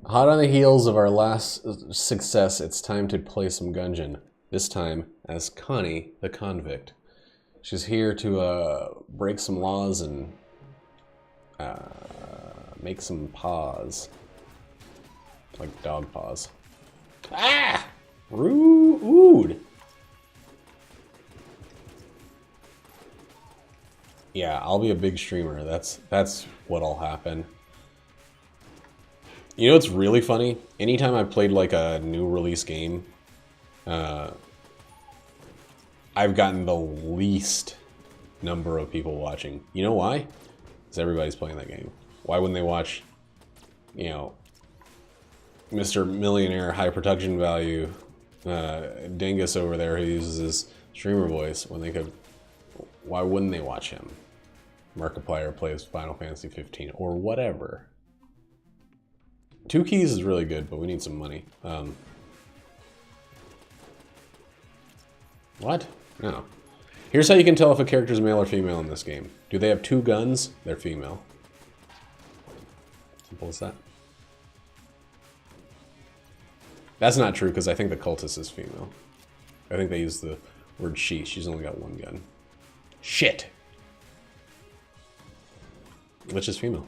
Hot on the heels of our last success, it's time to play some Gungeon. This time as Connie, the convict. She's here to break some laws and make some paws. Like dog paws. Ah! Rude! Yeah, I'll be a big streamer. That's what'll happen. You know what's really funny? Anytime I've played like a new release game, I've gotten the least number of people watching. You know why? Because everybody's playing that game. Why wouldn't they watch, you know, Mr. Millionaire High Production Value Dingus over there who uses his streamer voice when they could? Why wouldn't they watch him? Markiplier plays Final Fantasy 15 or whatever. 2 keys is really good, but we need some money. What? No. Here's how you can tell if a character's male or female in this game. Do they have 2 guns? They're female. Simple as that. That's not true, because I think the cultist is female. I think they use the word she. She's only got 1 gun. Shit! Which is female.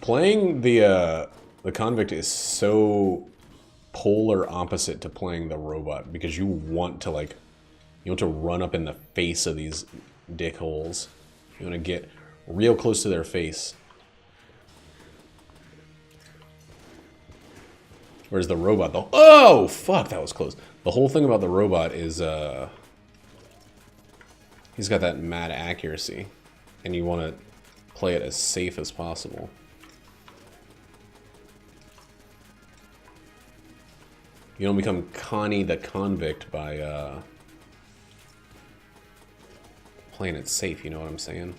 Playing the convict is so polar opposite to playing the robot, because you want to run up in the face of these dickholes. You want to get real close to their face. Whereas the robot, oh fuck, that was close. The whole thing about the robot is he's got that mad accuracy, and you want to play it as safe as possible. You don't become Connie the convict by playing it safe, you know what I'm saying?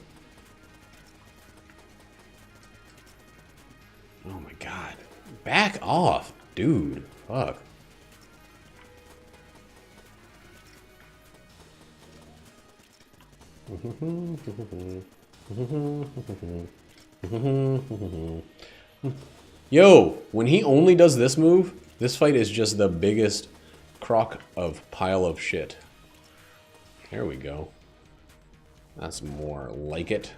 Oh my god. Back off, dude. Fuck. Yo, when he only does this move, this fight is just the biggest crock of pile of shit. There we go. That's more like it.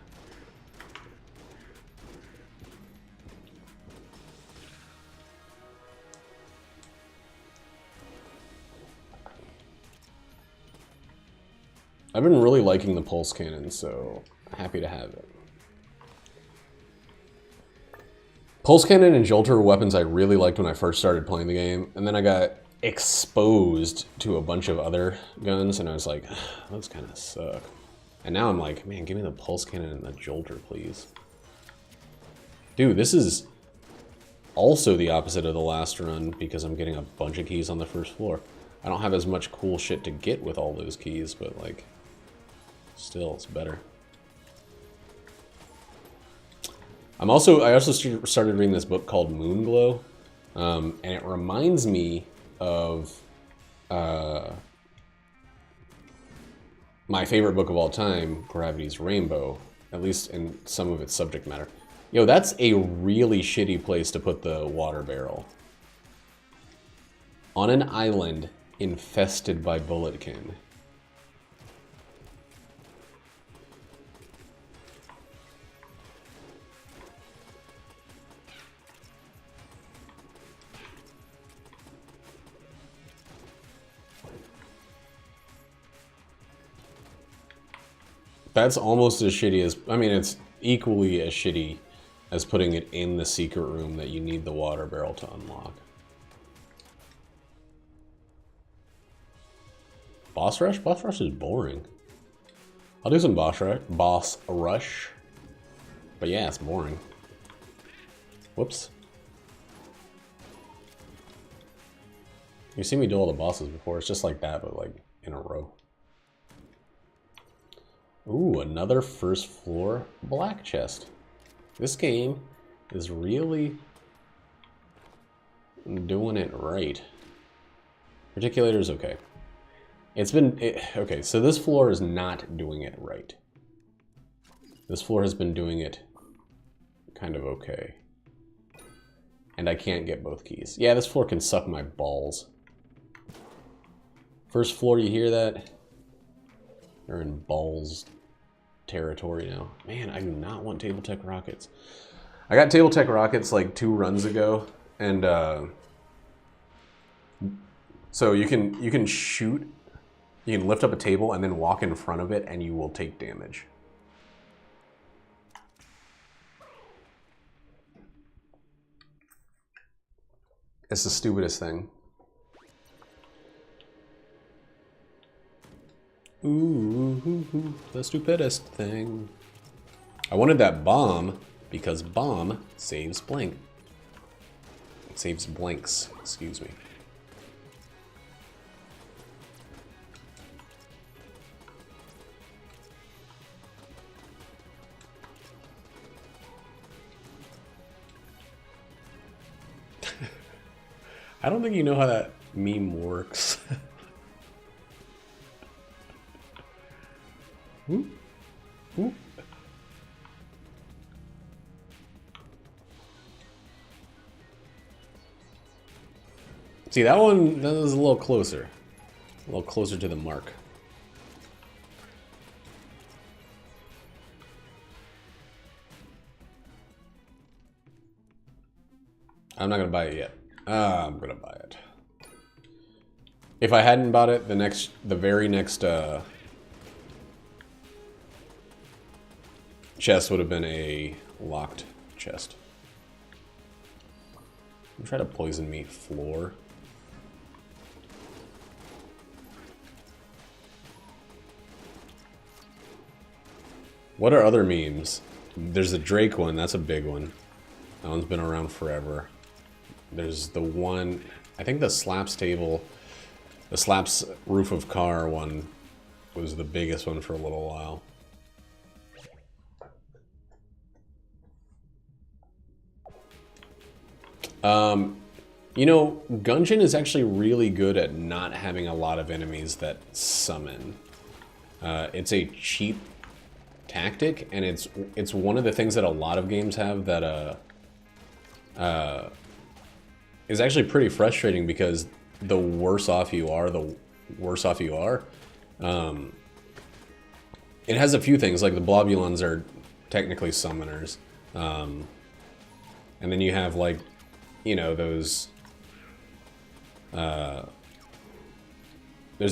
I've been really liking the pulse cannon, so happy to have it. Pulse cannon and jolter were weapons I really liked when I first started playing the game, and then I got exposed to a bunch of other guns, and I was like, those kind of suck. And now I'm like, man, give me the pulse cannon and the jolter, please. Dude, this is also the opposite of the last run, because I'm getting a bunch of keys on the first floor. I don't have as much cool shit to get with all those keys, but like, still, it's better. I also started reading this book called Moonglow, and it reminds me of my favorite book of all time, Gravity's Rainbow, at least in some of its subject matter. Yo, that's a really shitty place to put the water barrel. On an island infested by bulletkin. That's almost as shitty as, I mean, it's equally as shitty as putting it in the secret room that you need the water barrel to unlock. Boss rush? Boss rush is boring. I'll do some boss rush. But yeah, it's boring. Whoops. You've seen me do all the bosses before. It's just like that, but like in a row. Ooh, another first floor black chest. This game is really doing it right. Reticulator's okay. Okay, so this floor is not doing it right. This floor has been doing it kind of okay. And I can't get both keys. Yeah, this floor can suck my balls. First floor, you hear that? They're in balls territory now. Man, I do not want Table Tech Rockets. I got Table Tech Rockets like 2 runs ago, and so you can shoot, you can lift up a table and then walk in front of it and you will take damage. It's the stupidest thing. Ooh, the stupidest thing. I wanted that bomb because bomb saves blank. It saves blanks, excuse me. I don't think you know how that meme works. Ooh. Ooh. See, that one, that was a little closer to the mark. I'm not gonna buy it yet. I'm gonna buy it. If I hadn't bought it, the very next chest would have been a locked chest. Try to poison me floor. What are other memes? There's the Drake one, that's a big one. That one's been around forever. There's the one, I think the slaps table, the slaps roof of car one was the biggest one for a little while. You know, Gungeon is actually really good at not having a lot of enemies that summon. It's a cheap tactic, and it's one of the things that a lot of games have that is actually pretty frustrating, because the worse off you are, the worse off you are. It has a few things, like the Blobulons are technically summoners. And then you have, like, you know, those... there's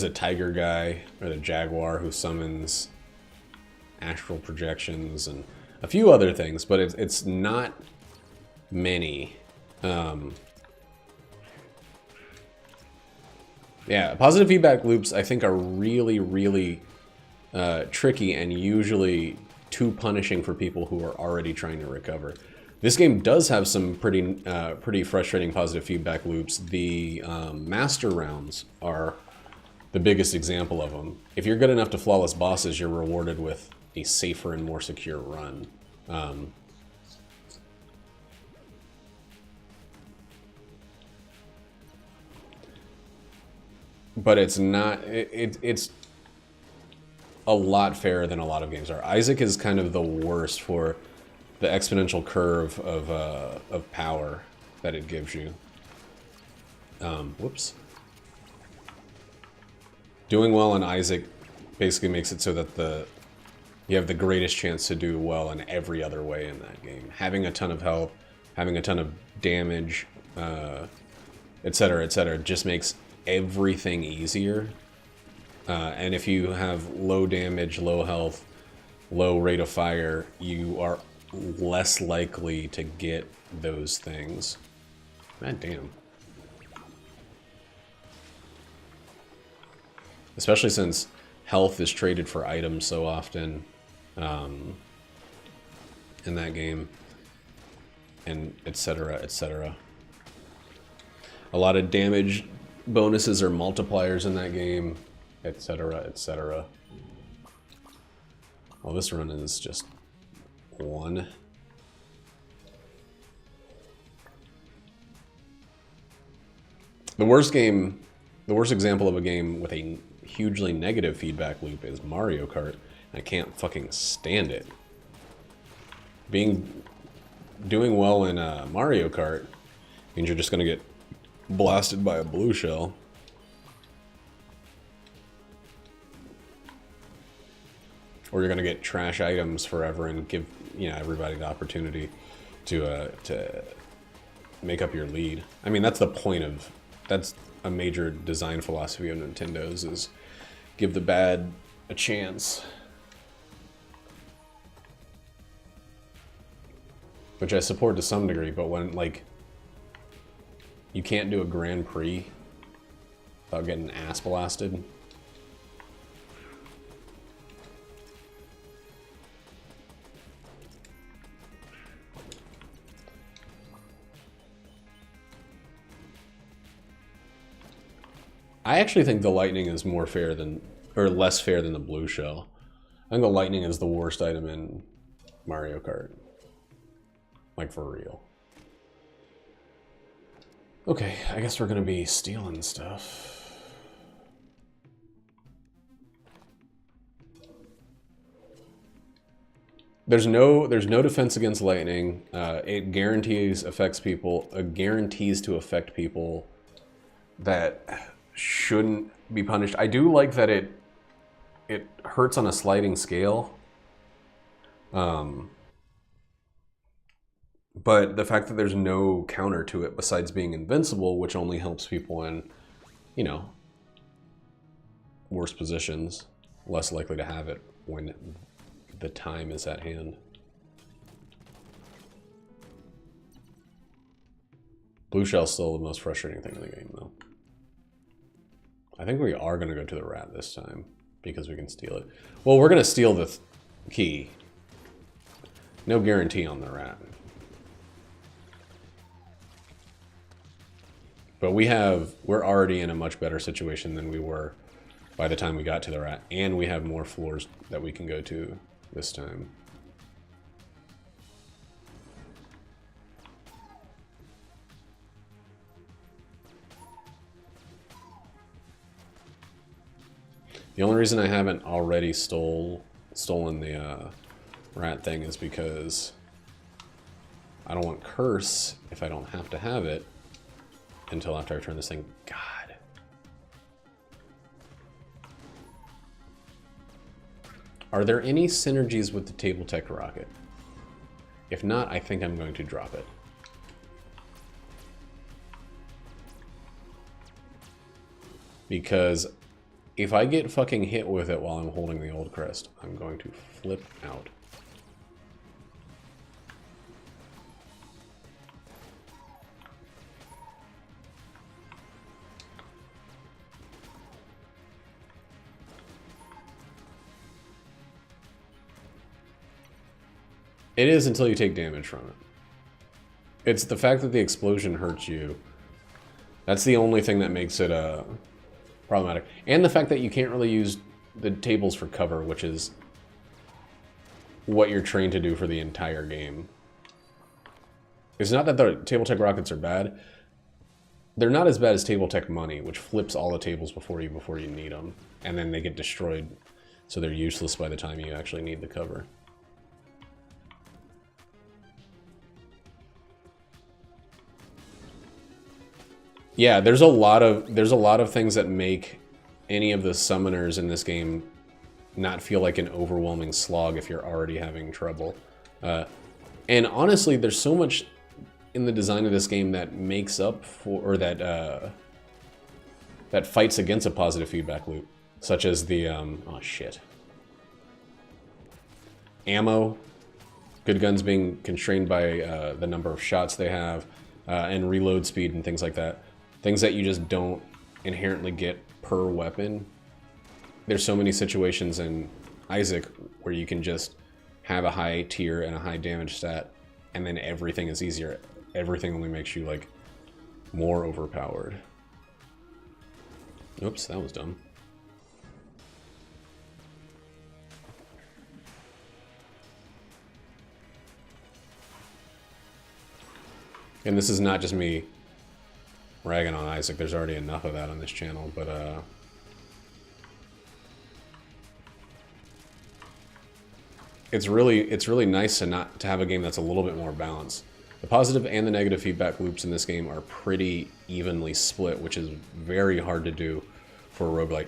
a tiger guy, or the jaguar, who summons astral projections, and a few other things, but it's not many. Yeah, positive feedback loops, I think, are really, really tricky and usually too punishing for people who are already trying to recover. This game does have some pretty frustrating positive feedback loops. The master rounds are the biggest example of them. If you're good enough to flawless bosses, you're rewarded with a safer and more secure run. But it's not, it's a lot fairer than a lot of games are. Isaac is kind of the worst for the exponential curve of power that it gives you. Whoops. Doing well in Isaac basically makes it so that you have the greatest chance to do well in every other way in that game. Having a ton of health, having a ton of damage, etc., just makes everything easier. And if you have low damage, low health, low rate of fire, you are less likely to get those things. God damn. Especially since health is traded for items so often in that game, and etc. A lot of damage bonuses or multipliers in that game, etc. Well, this run is just one. The worst game, the worst example of a game with a hugely negative feedback loop is Mario Kart. I can't fucking stand it. Doing well in Mario Kart means you're just gonna get blasted by a blue shell. Or you're gonna get trash items forever and give everybody the opportunity to make up your lead. I mean, that's the point of, that's a major design philosophy of Nintendo's, is give the bad a chance. Which I support to some degree, but when, like, you can't do a Grand Prix without getting ass blasted. I actually think the lightning is more fair than, or less fair than the blue shell. I think the lightning is the worst item in Mario Kart. Like, for real. Okay, I guess we're gonna be stealing stuff. There's no defense against lightning. It guarantees to affect people that shouldn't be punished. I do like that it hurts on a sliding scale. But the fact that there's no counter to it besides being invincible, which only helps people in, worse positions, less likely to have it when the time is at hand. Blue shell's still the most frustrating thing in the game, though. I think we are going to go to the rat this time, because we can steal it. Well, we're going to steal the key. No guarantee on the rat. But we're already in a much better situation than we were by the time we got to the rat, and we have more floors that we can go to this time. The only reason I haven't already stolen the rat thing is because I don't want curse if I don't have to have it until after I turn this thing. God. Are there any synergies with the Table Tech rocket? If not, I think I'm going to drop it. Because if I get fucking hit with it while I'm holding the old crest, I'm going to flip out. It is until you take damage from it. It's the fact that the explosion hurts you. That's the only thing that makes it problematic. And the fact that you can't really use the tables for cover, which is what you're trained to do for the entire game. It's not that the Table Tech rockets are bad. They're not as bad as Table Tech money, which flips all the tables before you need them. And then they get destroyed, so they're useless by the time you actually need the cover. Yeah, there's a lot of things that make any of the summoners in this game not feel like an overwhelming slog if you're already having trouble. And honestly, there's so much in the design of this game that makes up for, or that fights against a positive feedback loop, such as the oh shit, ammo, good guns being constrained by the number of shots they have, and reload speed and things like that. Things that you just don't inherently get per weapon. There's so many situations in Isaac where you can just have a high tier and a high damage stat, and then everything is easier. Everything only makes you, like, more overpowered. Oops, that was dumb. And this is not just me ragging on Isaac. There's already enough of that on this channel, but it's really nice to have a game that's a little bit more balanced. The positive and the negative feedback loops in this game are pretty evenly split, which is very hard to do for a roguelike.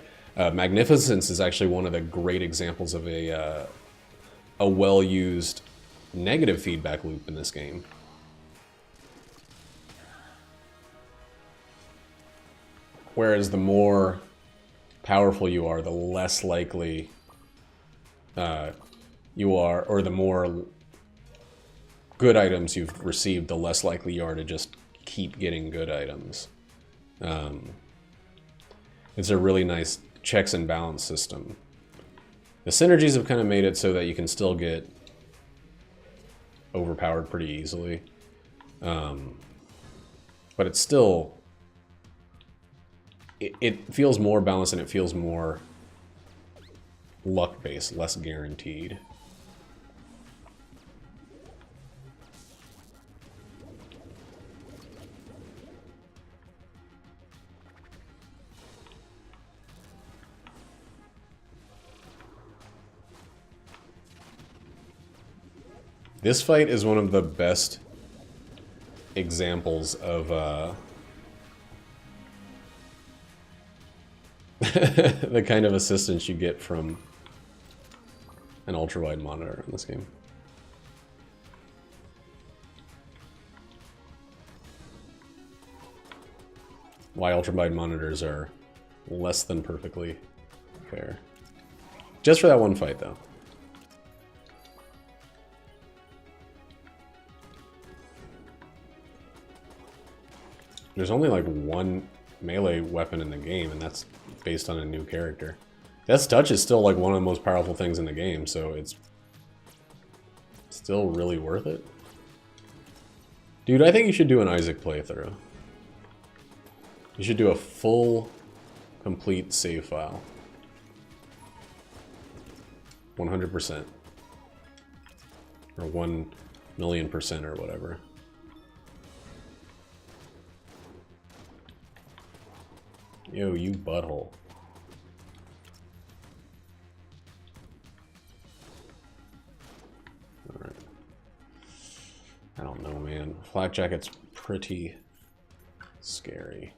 Magnificence is actually one of the great examples of a well-used negative feedback loop in this game. Whereas the more powerful you are, the less likely you are, or the more good items you've received, the less likely you are to just keep getting good items. It's a really nice checks and balance system. The synergies have kind of made it so that you can still get overpowered pretty easily. But it's still... It feels more balanced and it feels more luck-based, less guaranteed. This fight is one of the best examples of the kind of assistance you get from an ultra-wide monitor in this game. Why ultra-wide monitors are less than perfectly fair. Just for that one fight, though. There's only like one melee weapon in the game, and that's based on a new character. Death's Touch is still like one of the most powerful things in the game, so it's still really worth it. Dude, I think you should do an Isaac playthrough. You should do a full, complete save file. 100%. Or 1,000,000% or whatever. Yo, you butthole. Alright. I don't know, man. Flak Jacket's pretty scary.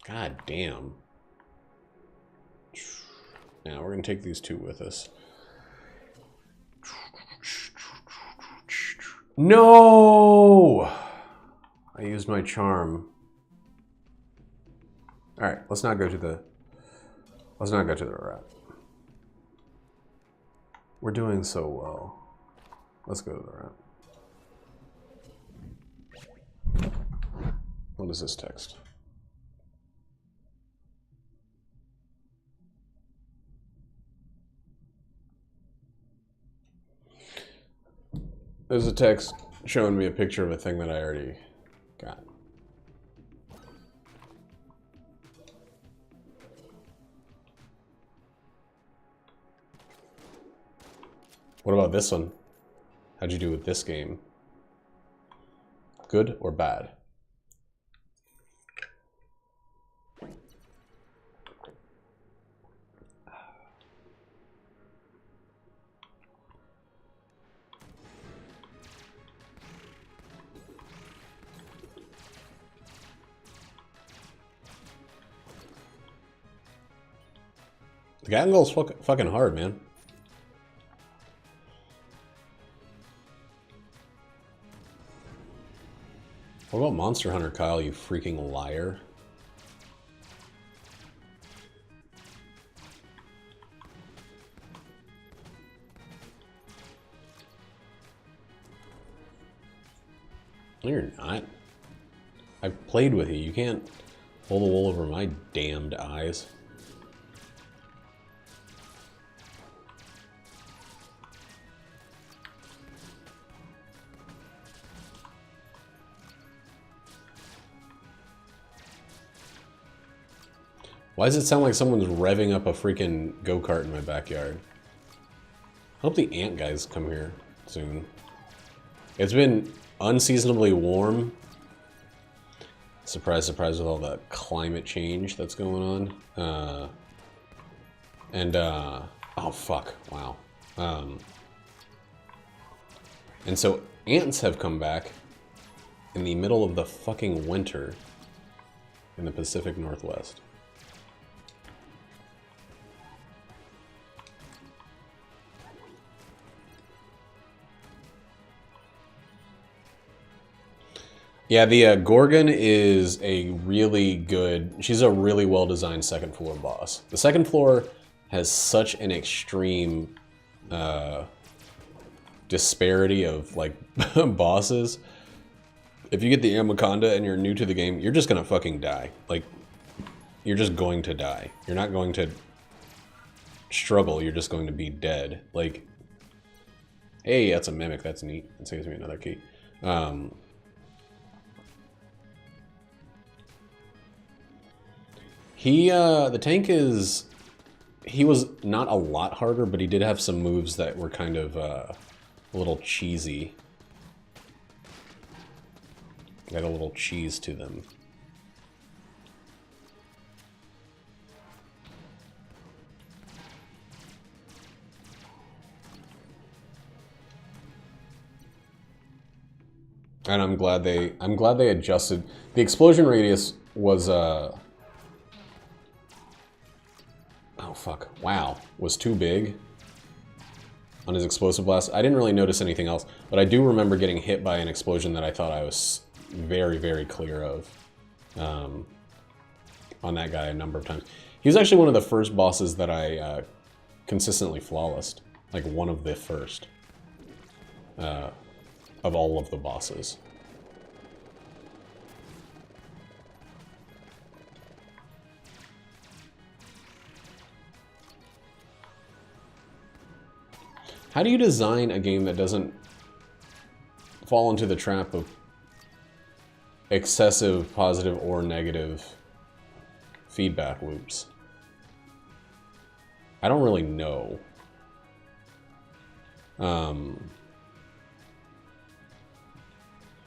God damn. Now we're gonna take these two with us. No! I used my charm. Alright, let's not go to the rat. We're doing so well. Let's go to the rat. What is this text? There's a text showing me a picture of a thing that I already got. What about this one? How'd you do with this game? Good or bad? The gat goal's fucking hard, man. What about Monster Hunter, Kyle, you freaking liar? No, you're not. I've played with you. You can't pull the wool over my damned eyes. Why does it sound like someone's revving up a freaking go-kart in my backyard? I hope the ant guys come here soon. It's been unseasonably warm. Surprise, surprise with all the climate change that's going on. Oh fuck, wow. And so ants have come back in the middle of the fucking winter in the Pacific Northwest. Yeah, the Gorgon is a really good... She's a really well-designed second floor boss. The second floor has such an extreme disparity of, like, bosses. If you get the Amaconda and you're new to the game, you're just gonna fucking die. Like, you're just going to die. You're not going to struggle, you're just going to be dead. Like, hey, that's a mimic, that's neat. That saves me another key. The tank is... He was not a lot harder, but he did have some moves that were kind of a little cheesy. Got a little cheese to them. And I'm glad they adjusted. The explosion radius was oh fuck, wow, was too big on his explosive blast. I didn't really notice anything else, but I do remember getting hit by an explosion that I thought I was very, very clear of on that guy a number of times. He was actually one of the first bosses that I consistently flawlessed, like one of the first of all of the bosses. How do you design a game that doesn't fall into the trap of excessive positive or negative feedback loops? I don't really know.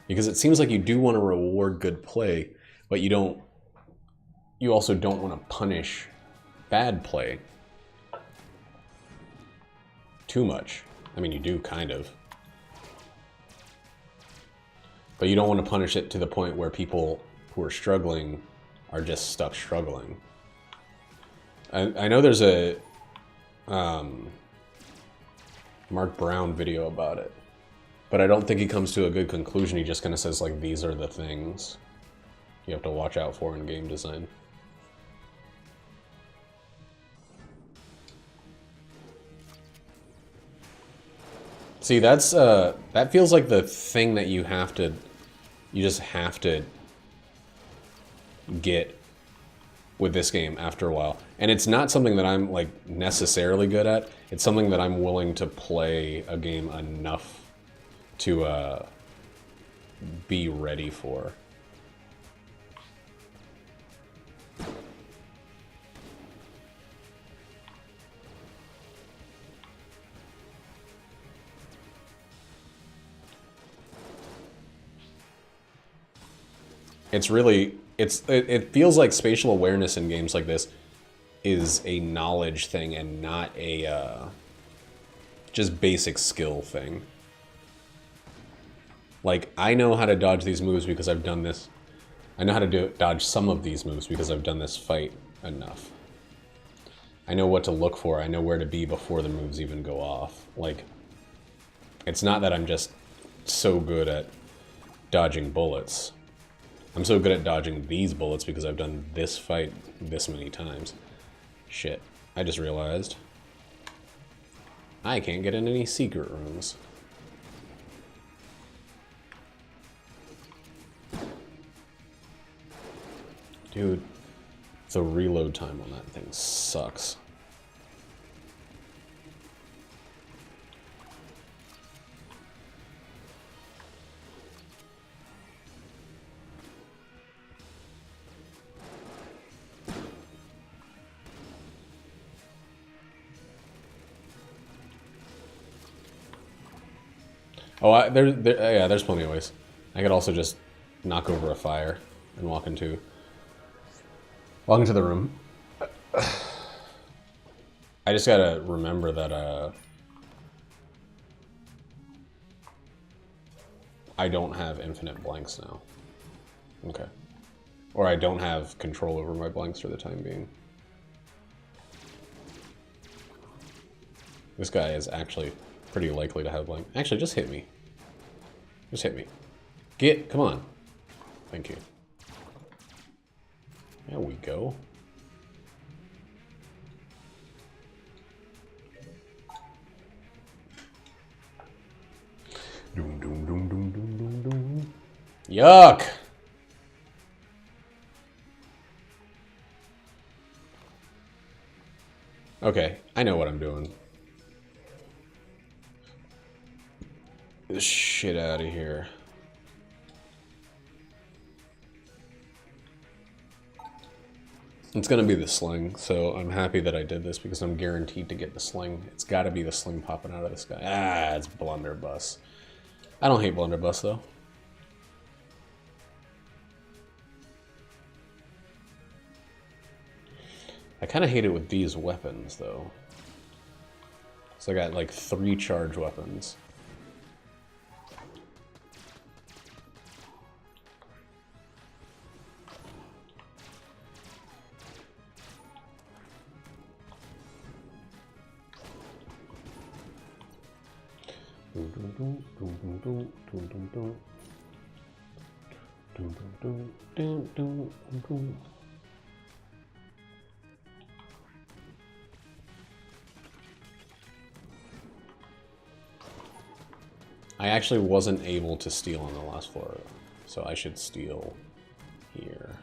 Because it seems like you do want to reward good play, but you also don't want to punish bad play too much. I mean, you do, kind of. But you don't want to punish it to the point where people who are struggling are just stuck struggling. I know there's a Mark Brown video about it, but I don't think he comes to a good conclusion. He just kind of says, like, these are the things you have to watch out for in game design. See, that's that feels like the thing that you just have to get with this game after a while. And it's not something that I'm, like, necessarily good at. It's something that I'm willing to play a game enough to be ready for. It feels like spatial awareness in games like this is a knowledge thing and not a just basic skill thing. Like, I know how to dodge these moves because I've done this. I know how to dodge some of these moves because I've done this fight enough. I know what to look for. I know where to be before the moves even go off. Like, it's not that I'm just so good at dodging bullets. I'm so good at dodging these bullets because I've done this fight this many times. Shit, I just realized I can't get in any secret rooms. Dude, the reload time on that thing sucks. Oh, yeah, there's plenty of ways. I could also just knock over a fire and walk into the room. I just gotta remember that I don't have infinite blanks now. Okay. Or I don't have control over my blanks for the time being. This guy is actually pretty likely to have blank. Actually, just hit me. Just hit me. Come on. Thank you. There we go. Doom, doom, doom, doom, doom, doom, doom. Yuck! Okay, I know what I'm doing. Get this shit out of here. It's gonna be the sling, so I'm happy that I did this because I'm guaranteed to get the sling. It's gotta be the sling popping out of this guy. Ah, it's blunderbuss. I don't hate blunderbuss though. I kind of hate it with these weapons though. So I got like 3 charge weapons. I actually wasn't able to steal on the last floor, so I should steal here.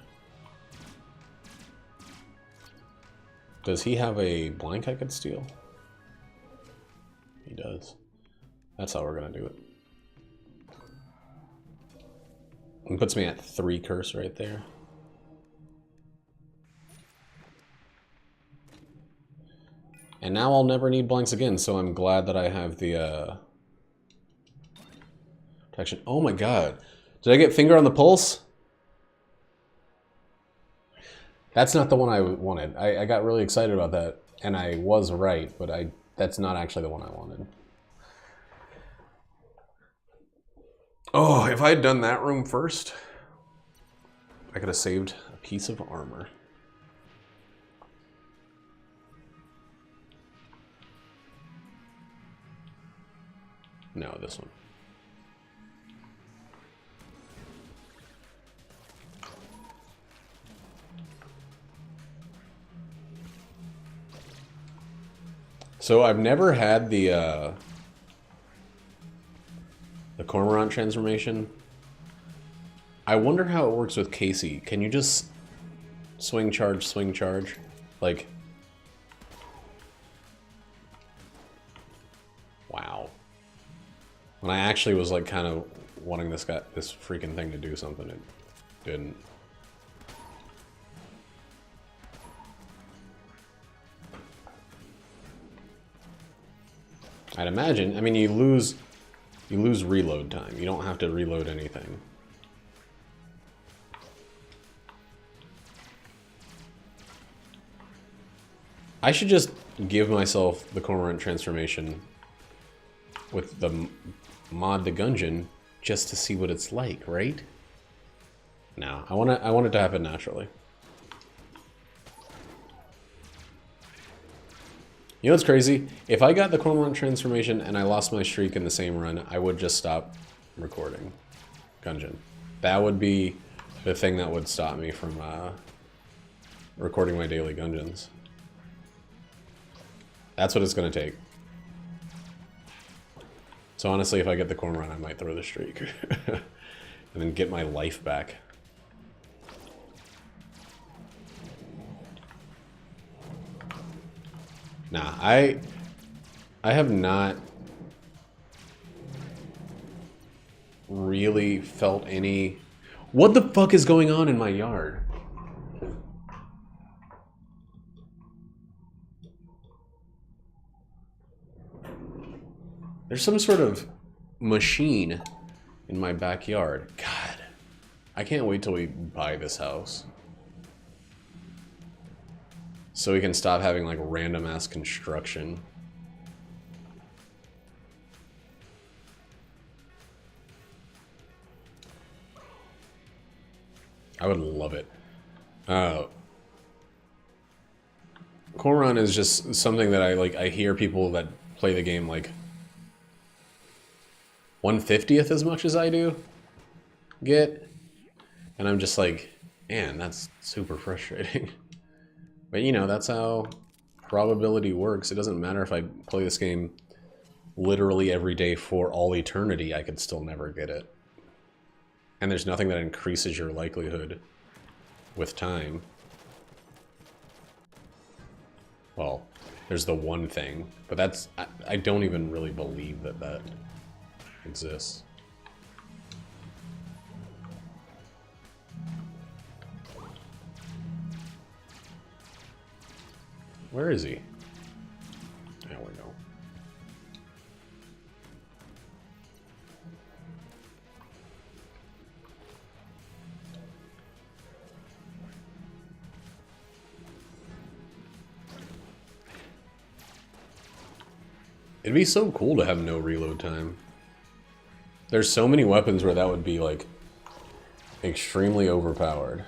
Does he have a blank I could steal? He does. That's how we're gonna do it. It puts me at 3 curse right there. And now I'll never need blanks again, so I'm glad that I have the protection. Oh my god. Did I get finger on the pulse? That's not the one I wanted. I got really excited about that, and I was right, but that's not actually the one I wanted. Oh, if I had done that room first, I could have saved a piece of armor. No, this one. So I've never had the Cormorant transformation. I wonder how it works with Casey. Can you just swing charge, like? Wow. When I actually was like kind of wanting this freaking thing to do something, it didn't. I'd imagine. I mean, you lose reload time. You don't have to reload anything. I should just give myself the Cormorant transformation with the mod the Gungeon just to see what it's like, right? No, I want it to happen naturally. You know what's crazy? If I got the Cormorant transformation and I lost my streak in the same run, I would just stop recording Gungeon. That would be the thing that would stop me from recording my daily Gungeons. That's what it's going to take. So honestly, if I get the Cormorant, I might throw the streak. And then get my life back. Nah, I have not really felt any... What the fuck is going on in my yard? There's some sort of machine in my backyard. God, I can't wait till we buy this house. So we can stop having like random ass construction. I would love it. Core Run is just something that I hear people that play the game like 1/50th as much as I do get. And I'm just like, man, that's super frustrating. But you know, that's how probability works. It doesn't matter if I play this game literally every day for all eternity, I could still never get it. And there's nothing that increases your likelihood with time. Well, there's the one thing, but that's... I don't even really believe that that exists. Where is he? There we go. It'd be so cool to have no reload time. There's so many weapons where that would be, like, extremely overpowered.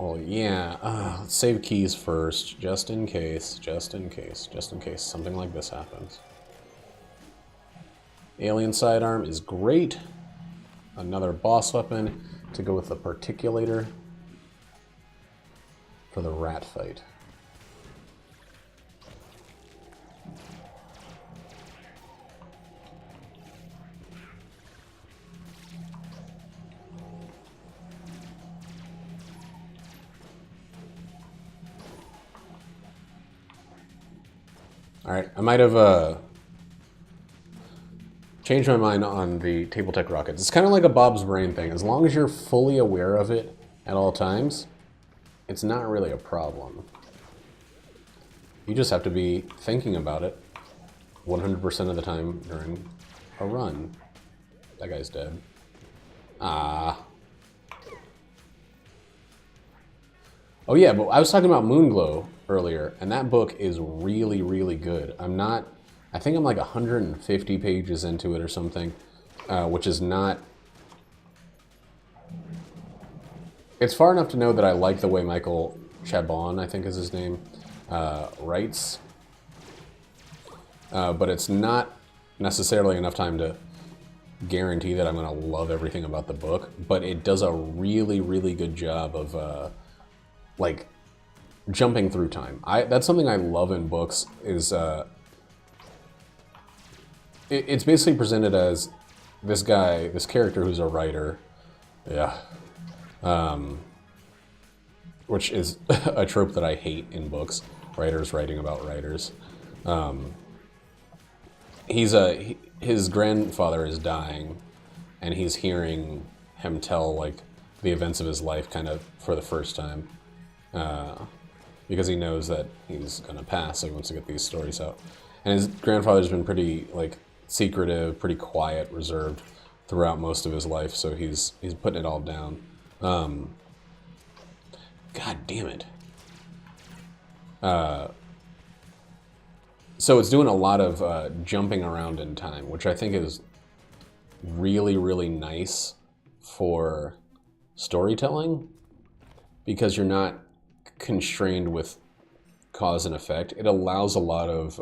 Oh, yeah. Let's save keys first, just in case, just in case, just in case something like this happens. Alien sidearm is great. Another boss weapon to go with the particulator for the rat fight. Alright, I might have changed my mind on the Table Tech rockets. It's kind of like a Bob's Brain thing. As long as you're fully aware of it at all times, it's not really a problem. You just have to be thinking about it 100% of the time during a run. That guy's dead. Ah. Oh yeah, but I was talking about Moonglow earlier, and that book is really, really good. I think I'm like 150 pages into it or something, which is not... It's far enough to know that I like the way Michael Chabon, I think is his name, writes. But it's not necessarily enough time to guarantee that I'm going to love everything about the book, but it does a really, really good job of... like jumping through time. That's something I love in books is it's basically presented as this guy, this character who's a writer, which is a trope that I hate in books, writers writing about writers. His grandfather is dying, and he's hearing him tell like the events of his life kind of for the first time. Because he knows that he's gonna pass, so he wants to get these stories out. And his grandfather's been pretty like secretive, pretty quiet, reserved throughout most of his life, so he's putting it all down. God damn it. So it's doing a lot of jumping around in time, which I think is really, really nice for storytelling, because you're not constrained with cause and effect. It allows a lot of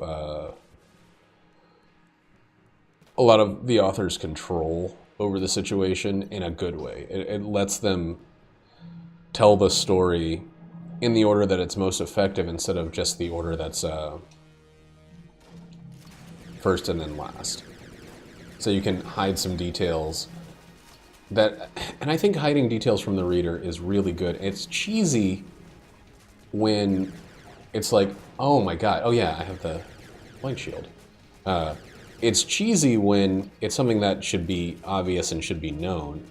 the author's control over the situation in a good way. It lets them tell the story in the order that it's most effective instead of just the order that's first and then last. So you can hide some details that, and I think hiding details from the reader is really good. It's cheesy when it's like, oh my god, oh yeah, I have the blank shield. It's cheesy when it's something that should be obvious and should be known.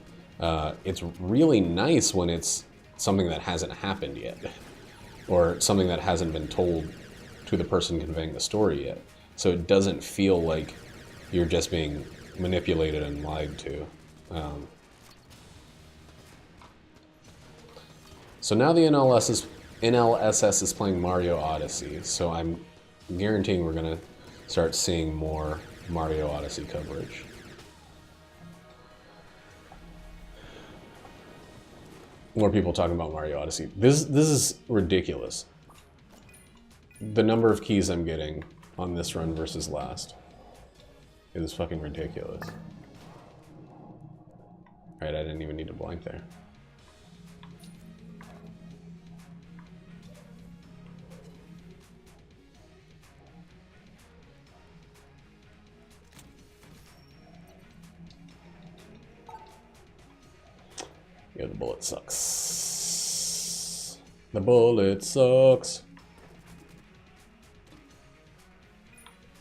It's really nice when it's something that hasn't happened yet, or something that hasn't been told to the person conveying the story yet. So it doesn't feel like you're just being manipulated and lied to. So now the NLSS is playing Mario Odyssey, so I'm guaranteeing we're going to start seeing more Mario Odyssey coverage. More people talking about Mario Odyssey. This is ridiculous. The number of keys I'm getting on this run versus last. It is fucking ridiculous. Right, I didn't even need to blank there. Yeah, the bullet sucks. The bullet sucks.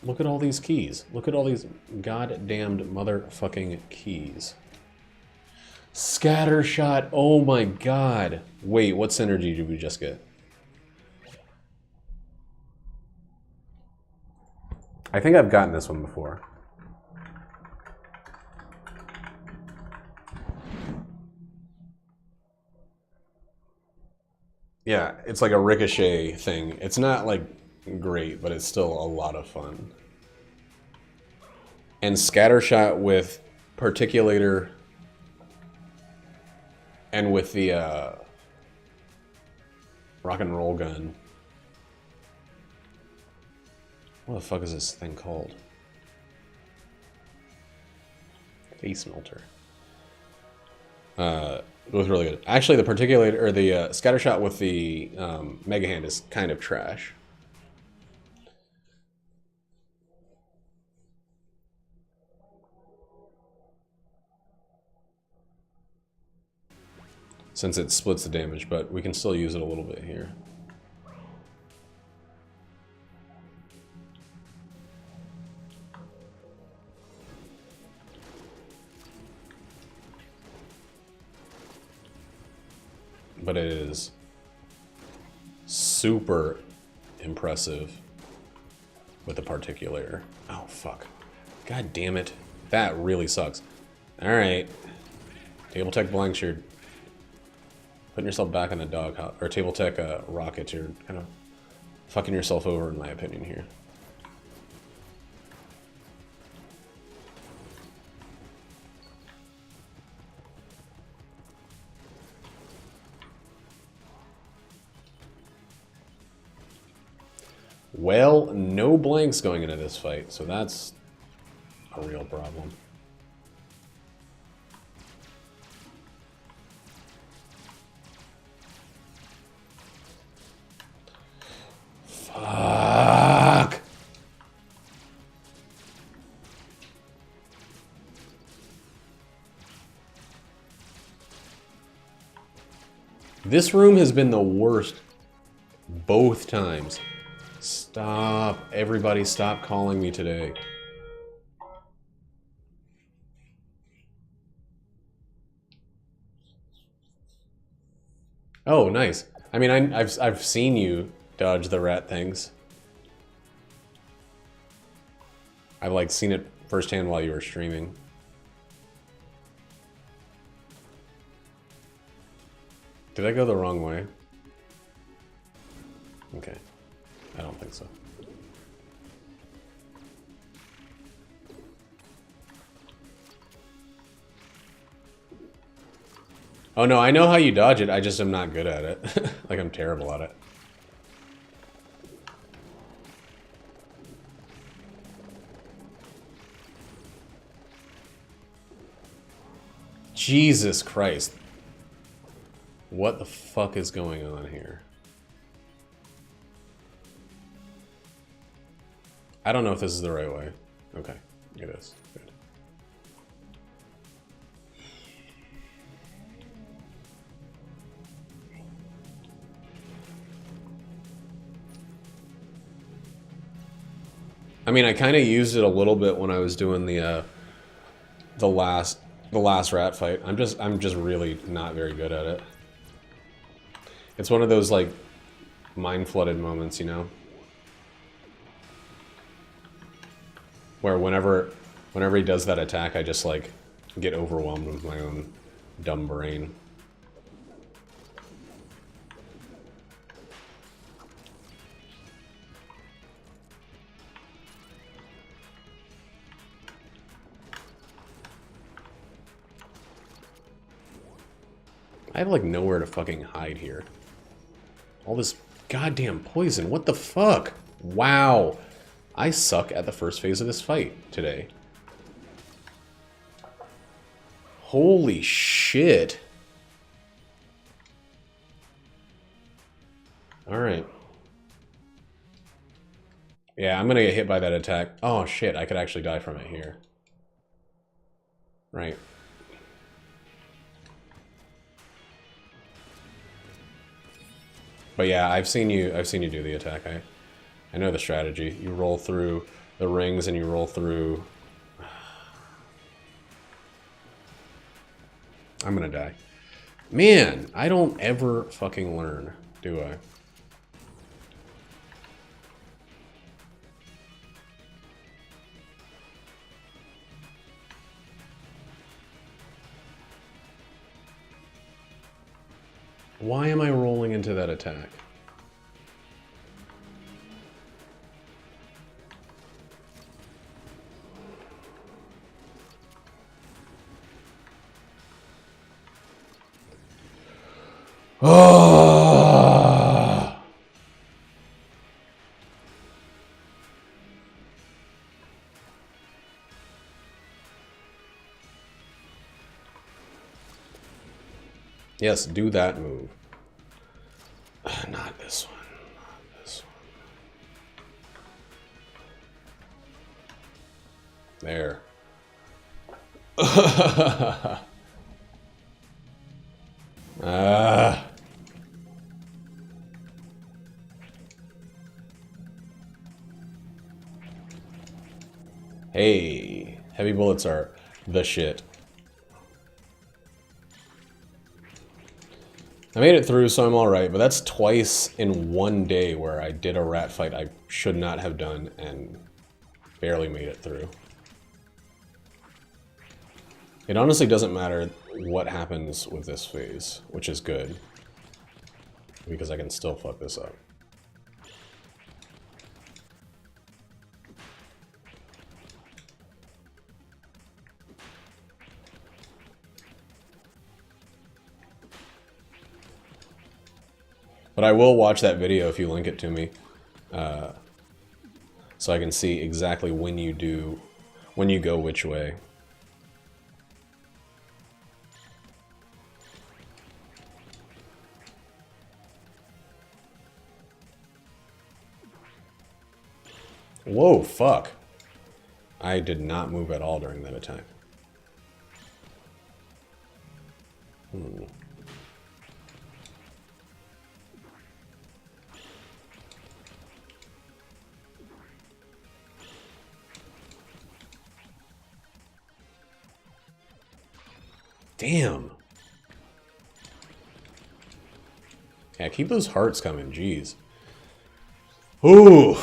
Look at all these keys. Look at all these goddamned motherfucking keys. Scatter shot. Oh my god. Wait, what synergy did we just get? I think I've gotten this one before. Yeah, it's like a ricochet thing. It's not like great, but it's still a lot of fun. And scattershot with particulator and with the rock and roll gun. What the fuck is this thing called? Face melter. It was really good. Actually, the particulator or the scattershot with the mega hand is kind of trash. Since it splits the damage, but we can still use it a little bit here. But it is super impressive with the particulator. Oh, fuck. God damn it. That really sucks. Alright. Table Tech Blankshirt. Putting yourself back in the doghouse. Or Table Tech Rockets. You're kind of fucking yourself over, in my opinion, here. Well, no blanks going into this fight, so that's a real problem. Fuck! This room has been the worst both times. Stop. Everybody stop calling me today. Oh, nice. I mean, I've seen you dodge the rat things. I've like seen it firsthand while you were streaming. Did I go the wrong way? Okay. I don't think so. Oh no, I know how you dodge it, I just am not good at it. Like, I'm terrible at it. Jesus Christ. What the fuck is going on here? I don't know if this is the right way. Okay, it is. Good. I mean, I kind of used it a little bit when I was doing the last rat fight. I'm just really not very good at it. It's one of those like mind flooded moments, you know, where whenever he does that attack, I just like get overwhelmed with my own dumb brain. I have like nowhere to fucking hide here. All this goddamn poison, what the fuck? Wow. I suck at the first phase of this fight today. Holy shit. Alright. Yeah, I'm gonna get hit by that attack. Oh shit, I could actually die from it here. Right. But yeah, I've seen you do the attack. I know the strategy. You roll through the rings and you roll through. I'm gonna die. Man, I don't ever fucking learn, do I? Why am I rolling into that attack? Oh! Yes, do that move. Not this one. Not this one. There. Hey, heavy bullets are the shit. I made it through, so I'm alright, but that's twice in one day where I did a rat fight I should not have done and barely made it through. It honestly doesn't matter what happens with this phase, which is good, because I can still fuck this up. But I will watch that video if you link it to me, so I can see exactly when you go which way. Whoa, fuck. I did not move at all during that attack. Damn. Yeah, keep those hearts coming, jeez. Ooh.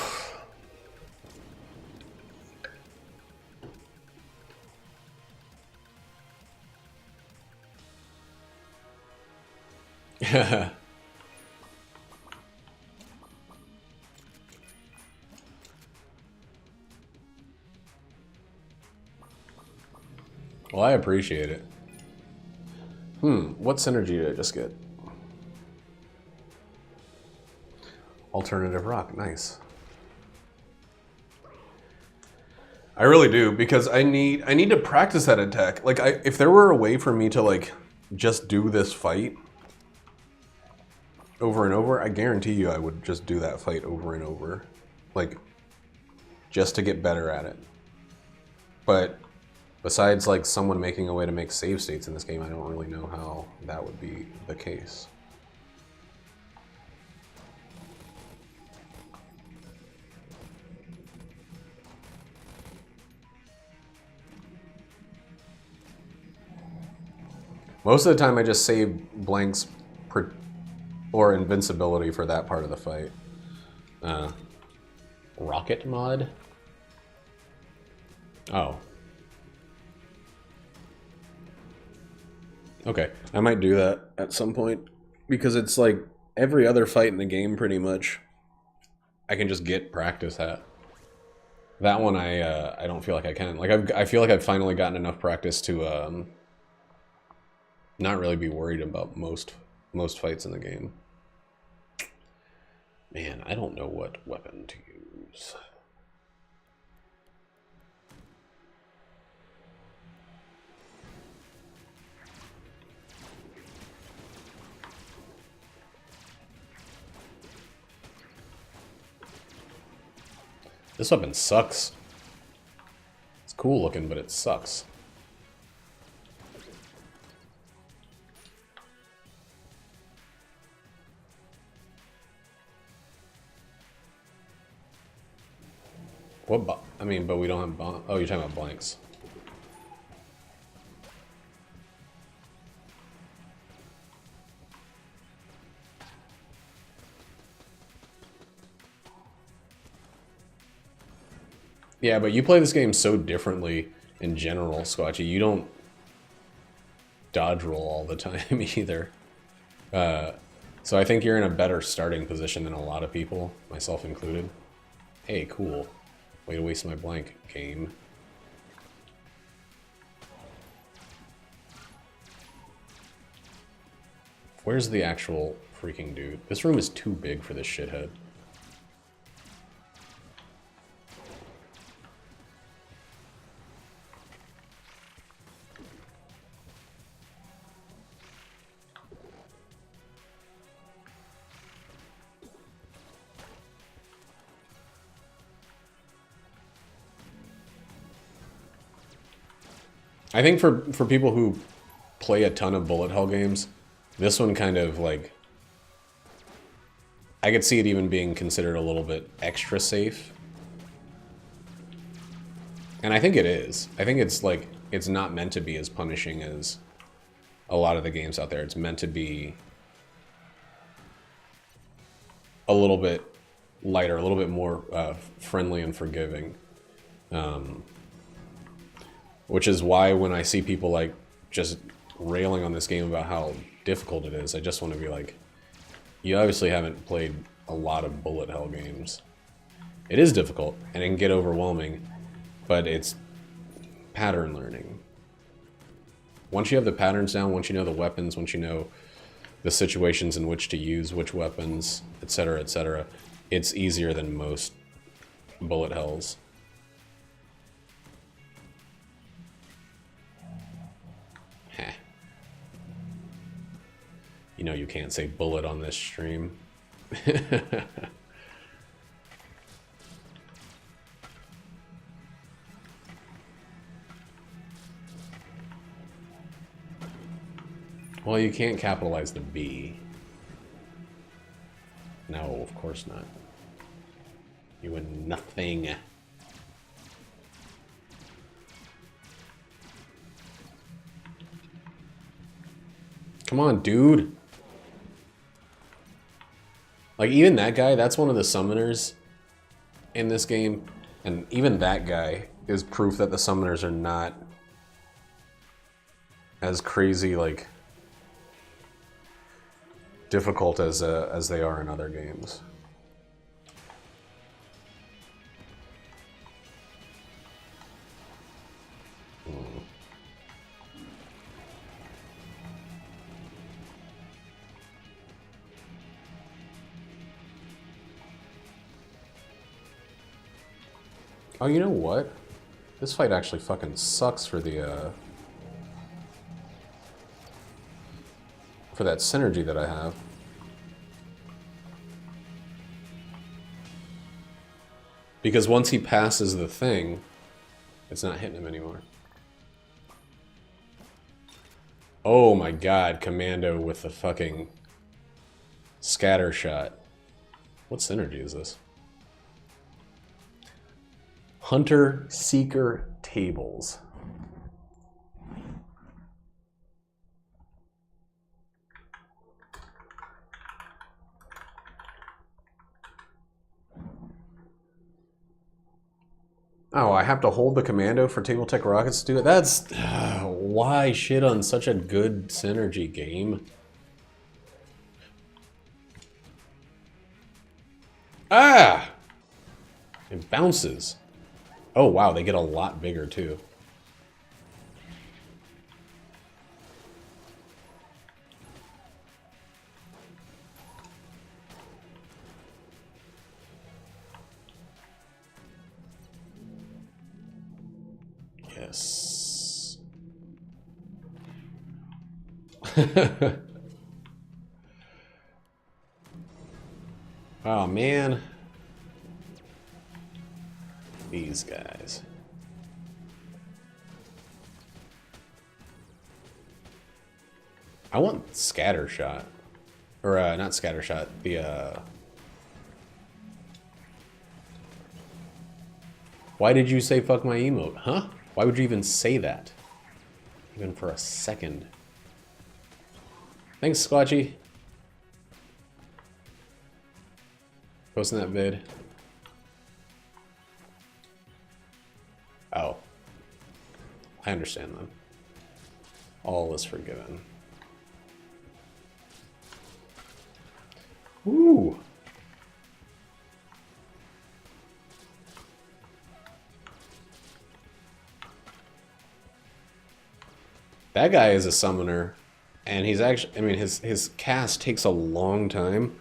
Well, I appreciate it. What synergy did I just get? Alternative rock, nice. I really do, because I need to practice that attack. Like, if there were a way for me to like just do this fight over and over, I guarantee you I would just do that fight over and over, like just to get better at it. But besides like someone making a way to make save states in this game, I don't really know how that would be the case. Most of the time I just save blanks or invincibility for that part of the fight. Rocket mod? Oh. Okay, I might do that at some point. Because it's like every other fight in the game pretty much I can just get practice at. That one I don't feel like I can. Like I feel like I've finally gotten enough practice to not really be worried about most fights in the game. Man, I don't know what weapon to use. This weapon sucks. It's cool looking, but it sucks. What? I mean, but we don't have bomb. Oh, you're talking about blanks. Yeah, but you play this game so differently in general, Squatchy. You don't dodge roll all the time either. So I think you're in a better starting position than a lot of people, myself included. Hey, cool. Way to waste my blank, game. Where's the actual freaking dude? This room is too big for this shithead. I think for people who play a ton of bullet hell games, this one kind of like... I could see it even being considered a little bit extra safe. And I think it is. I think it's like, it's not meant to be as punishing as a lot of the games out there. It's meant to be a little bit lighter, a little bit more friendly and forgiving. Which is why when I see people like just railing on this game about how difficult it is, I just want to be like, you obviously haven't played a lot of bullet hell games. It is difficult and it can get overwhelming, but it's pattern learning. Once you have the patterns down, once you know the weapons, once you know the situations in which to use which weapons, etc., it's easier than most bullet hells. Heh. You know you can't say bullet on this stream. Well, you can't capitalize the B. No, of course not. You win nothing. Come on, dude. Like, even that guy, that's one of the summoners in this game. And even that guy is proof that the summoners are not as crazy, like, difficult as they are in other games. Oh, you know what? This fight actually fucking sucks for the, for that synergy that I have. Because once he passes the thing, it's not hitting him anymore. Oh my god, Commando with the fucking scatter shot. What synergy is this? Hunter Seeker Tables. Oh, I have to hold the commando for Table Tech Rockets to do it? That's... why shit on such a good synergy game? Ah! It bounces. Oh, wow, they get a lot bigger, too. Yes. Oh, man. These guys. I want scatter shot. Or, not scatter shot. The, Why did you say fuck my emote? Huh? Why would you even say that? Even for a second. Thanks, Squatchy. Posting that vid. Oh. I understand then. All is forgiven. Woo! That guy is a summoner, and he's actually, I mean, his cast takes a long time.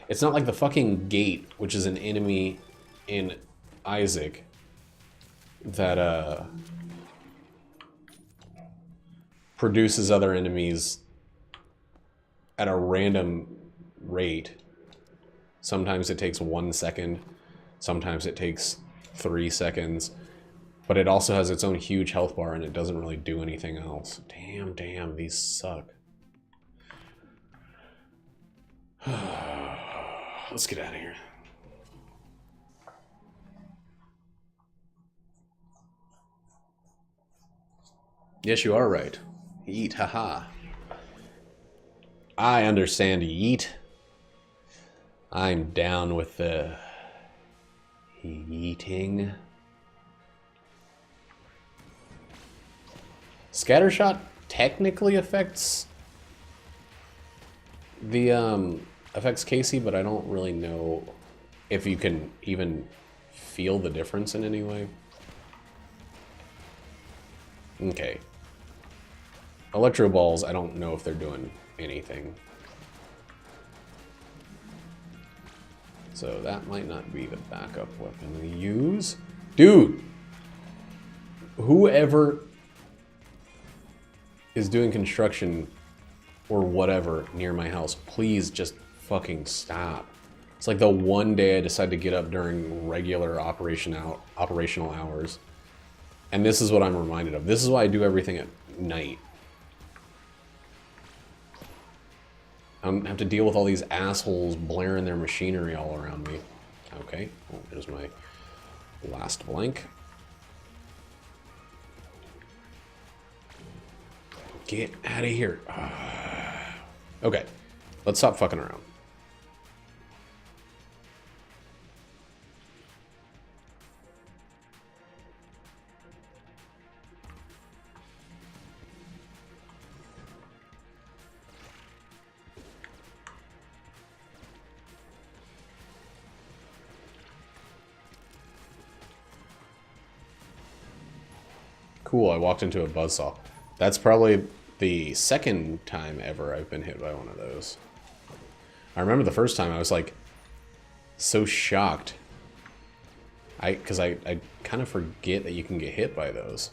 It's not like the fucking gate, which is an enemy in Isaac, that, produces other enemies at a random rate. Sometimes it takes 1 second, sometimes it takes 3 seconds. But it also has its own huge health bar, and it doesn't really do anything else. Damn, these suck. Let's get out of here. Yes, you are right. Yeet, haha. I understand yeet. I'm down with the yeeting. Scattershot technically affects the affects Casey, but I don't really know if you can even feel the difference in any way. Okay. Electro balls, I don't know if they're doing anything. So that might not be the backup weapon we use. Dude! Whoever is doing construction or whatever near my house, please just fucking stop. It's like the one day I decide to get up during regular operational hours. And this is what I'm reminded of. This is why I do everything at night. I have to deal with all these assholes blaring their machinery all around me. Okay, well, there's my last blank. Get out of here. Okay, let's stop fucking around. Cool, I walked into a buzzsaw. That's probably the second time ever I've been hit by one of those. I remember the first time I was like so shocked. Because I kind of forget that you can get hit by those.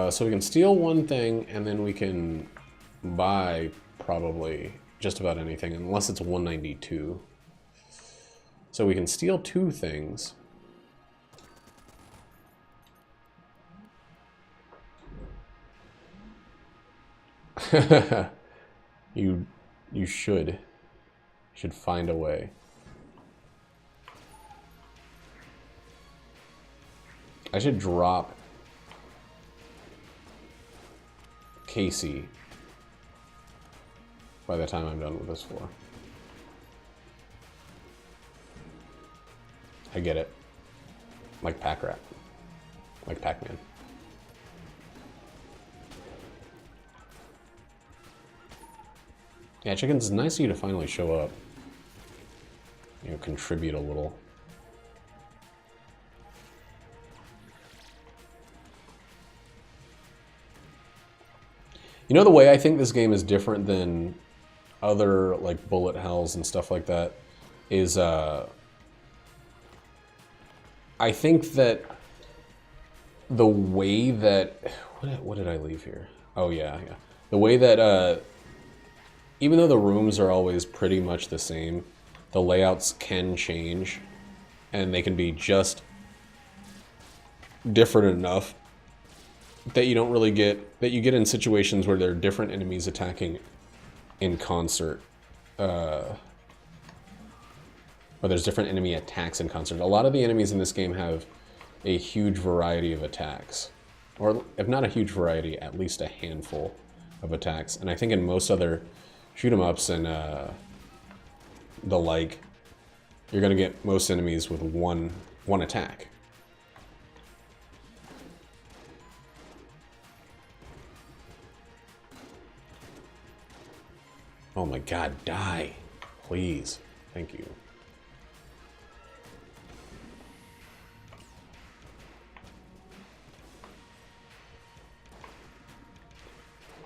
So we can steal one thing, and then we can buy probably just about anything, unless it's 192. So we can steal 2 things. You should find a way. I should drop Casey by the time I'm done with this floor. I get it. Like Pack-Rat. Like Pac-Man. Yeah, chickens, it's nice of you to finally show up. You know, contribute a little. You know, the way I think this game is different than other, like, bullet hells and stuff like that is, I think that the way that... What did I leave here? Oh, yeah. The way that, even though the rooms are always pretty much the same, the layouts can change, and they can be just different enough that you don't really get, that you get in situations where there are different enemies attacking in concert. Or there's different enemy attacks in concert. A lot of the enemies in this game have a huge variety of attacks. Or if not a huge variety, at least a handful of attacks. And I think in most other shoot-'em-ups and the like, you're gonna get most enemies with one attack. Oh my god, die. Please. Thank you.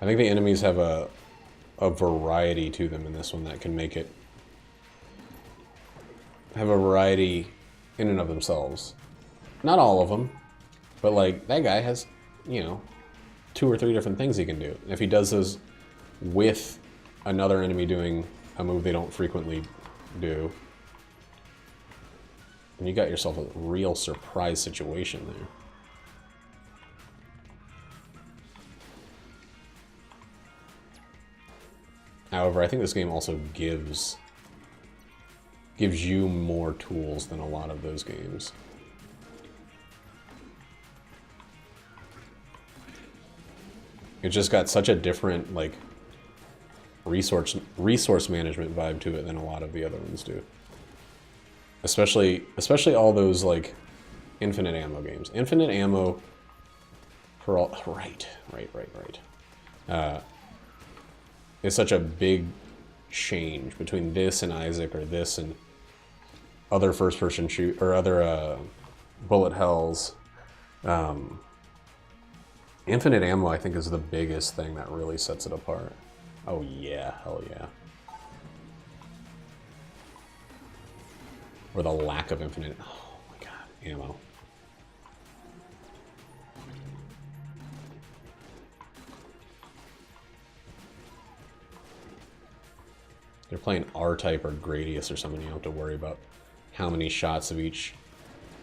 I think the enemies have a variety to them in this one that can make it have a variety in and of themselves. Not all of them, but like that guy has, you know, 2 or 3 different things he can do. If he does those with another enemy doing a move they don't frequently do, and you got yourself a real surprise situation there. However, I think this game also gives you more tools than a lot of those games. It just got such a different, like, resource management vibe to it than a lot of the other ones do. Especially all those, like, infinite ammo games. Infinite ammo for all... Right. It's such a big change between this and Isaac, or this and other first-person shoot, or other bullet hells. Infinite ammo, I think, is the biggest thing that really sets it apart. Oh yeah, hell yeah. Or the lack of infinite... Oh my god, ammo. They're playing R-Type or Gradius or something, you don't have to worry about how many shots of each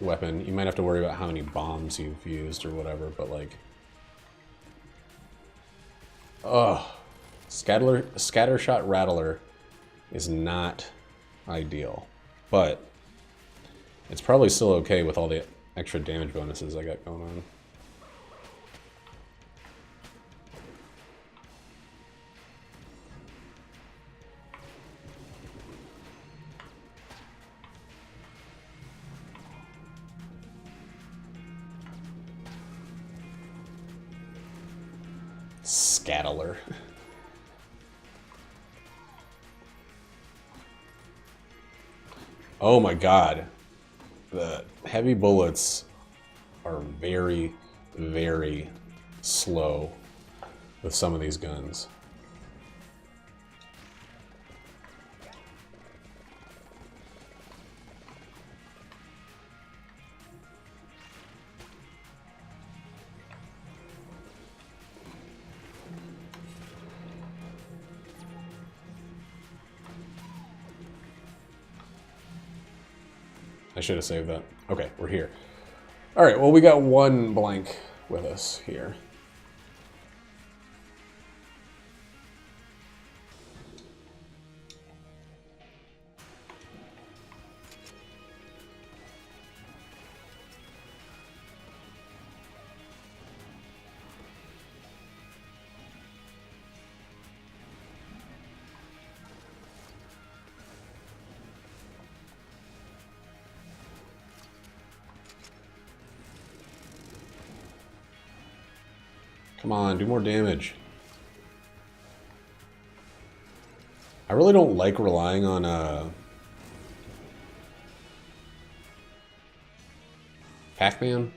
weapon. You might have to worry about how many bombs you've used or whatever, but like... Ugh. Scattershot Rattler is not ideal, but it's probably still okay with all the extra damage bonuses I got going on. Scattler. Oh my god. The heavy bullets are very, very slow with some of these guns. I should have saved that. Okay, we're here. All right, well, we got one blank with us here. Come on, do more damage. I really don't like relying on Pac-Man,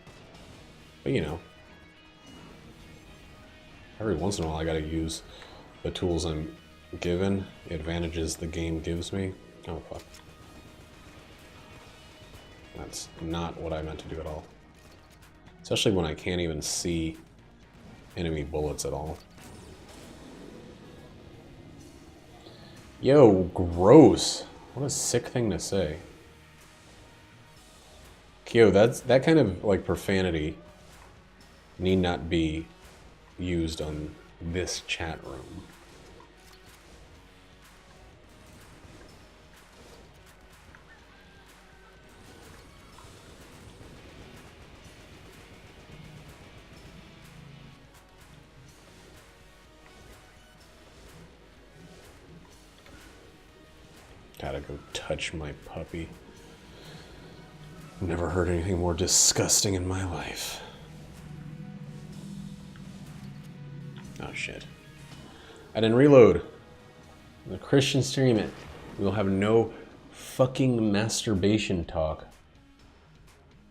but you know, every once in a while I gotta use the tools I'm given, the advantages the game gives me. Oh fuck. That's not what I meant to do at all. Especially when I can't even see enemy bullets at all. Yo, gross. What a sick thing to say. Yo, that kind of like profanity need not be used on this chat room. Gotta go touch my puppy. Never heard anything more disgusting in my life. Oh shit. I didn't reload. The Christian stream it. We'll have no fucking masturbation talk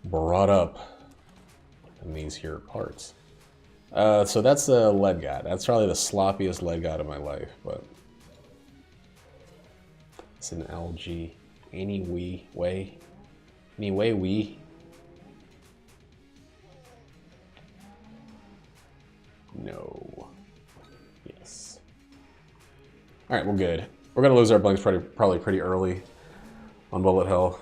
brought up in these here parts. So that's the lead god. That's probably the sloppiest lead god of my life, but it's an LG. Anyway, we. No. Yes. All right, we're good. We're gonna lose our blanks probably pretty early on bullet hell.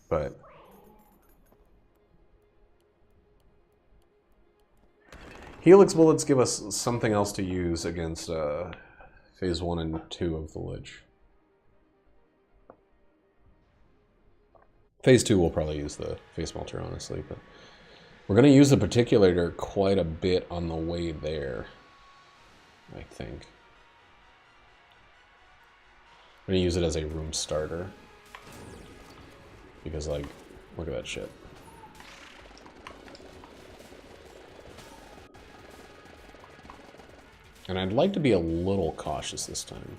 But Helix bullets give us something else to use against phase 1 and 2 of the Lich. Phase 2 we'll probably use the face melter, honestly, but we're going to use the particulator quite a bit on the way there, I think. I'm going to use it as a room starter. Because, like, look at that shit. And I'd like to be a little cautious this time.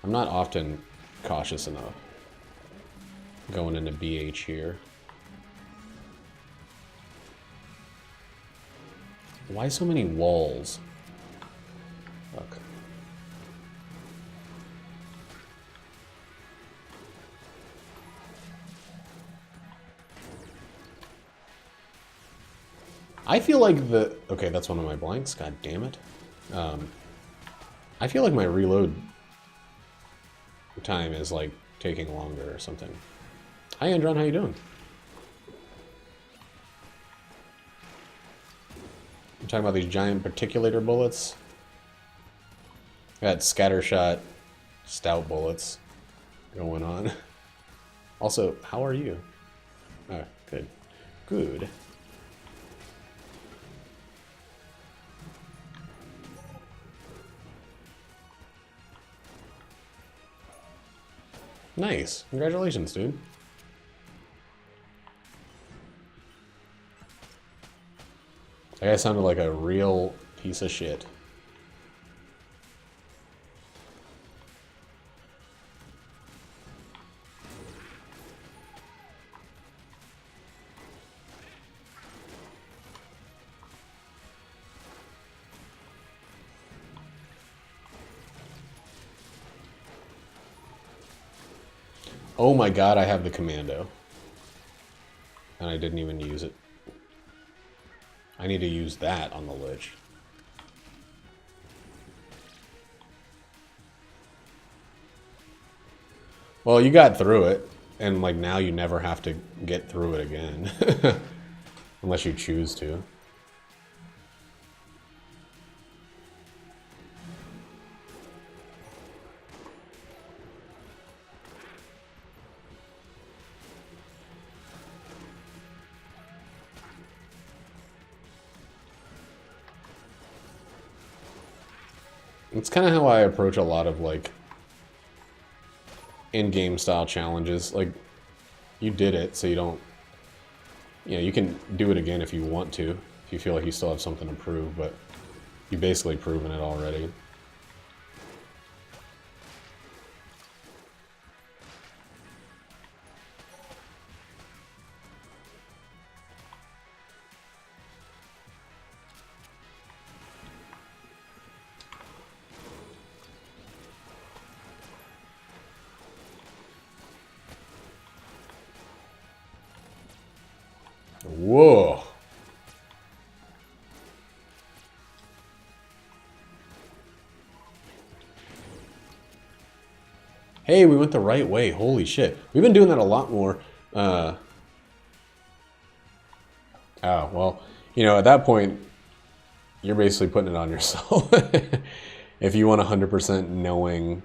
I'm not often cautious enough going into BH here. Why so many walls? Fuck. I feel like the... Okay, that's one of my blanks. God damn it. I feel like my reload time is, like, taking longer or something. Hi, Andron. How you doing? I'm talking about these giant particulator bullets. Got scattershot stout bullets going on. Also, how are you? Oh, good. Good. Nice. Congratulations, dude. That guy sounded like a real piece of shit. Oh my god, I have the commando. And I didn't even use it. I need to use that on the Lich. Well, you got through it, and like now you never have to get through it again. Unless you choose to. It's kind of how I approach a lot of, like, in-game style challenges. Like, You did it, so you don't... You know, you can do it again if you want to, if you feel like you still have something to prove, but you've basically proven it already. Whoa. Hey, we went the right way. Holy shit. We've been doing that a lot more. Oh, well, you know, at that point, you're basically putting it on yourself. If you want 100% knowing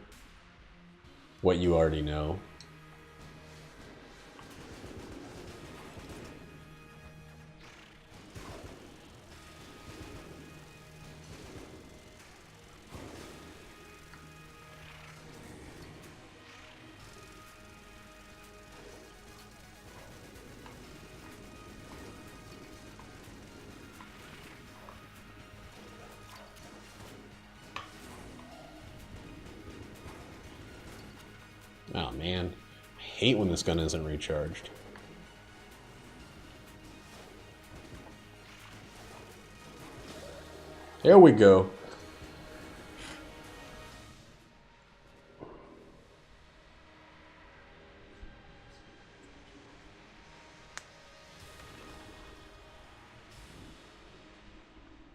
what you already know. Oh man, I hate when this gun isn't recharged. There we go.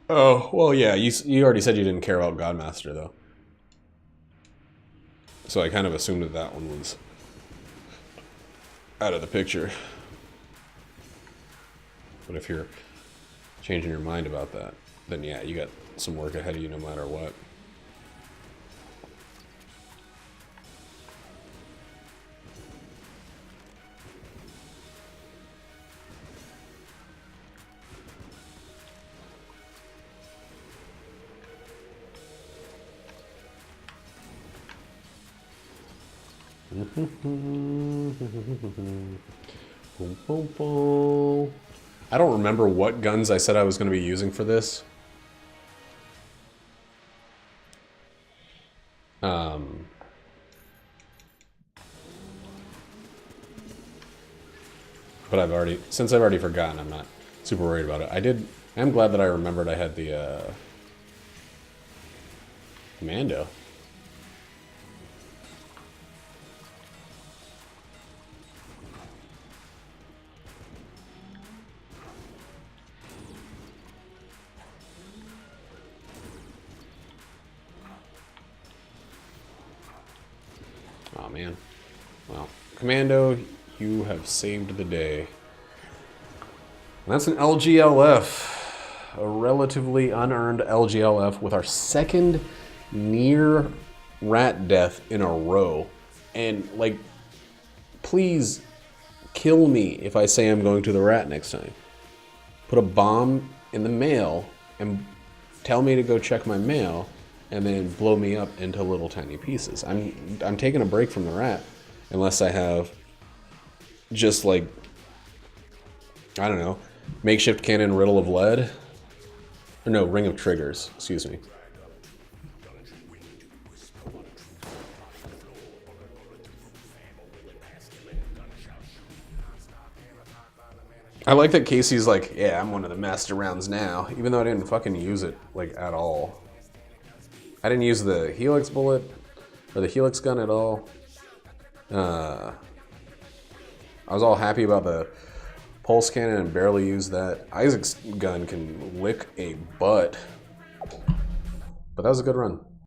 Oh, well, yeah, you already said you didn't care about Godmaster, though. So I kind of assumed that that one was out of the picture. But if you're changing your mind about that, then yeah, you got some work ahead of you no matter what. I don't remember what guns I said I was going to be using for this. But since I've already forgotten, I'm not super worried about it. I'm glad that I remembered I had the Commando. Oh man. Well, Commando, you have saved the day. And that's an LGLF. A relatively unearned LGLF with our second near rat death in a row. And, like, please kill me if I say I'm going to the rat next time. Put a bomb in the mail and tell me to go check my mail and then blow me up into little tiny pieces. I'm taking a break from the rat unless I have just, like, I don't know, makeshift cannon riddle of lead. Or no, ring of triggers, excuse me. I like that Casey's like, yeah, I'm one of the master rounds now, even though I didn't fucking use it, like, at all. I didn't use the Helix bullet, or the Helix gun at all. I was all happy about the pulse cannon and barely used that. Isaac's gun can lick a butt. But that was a good run.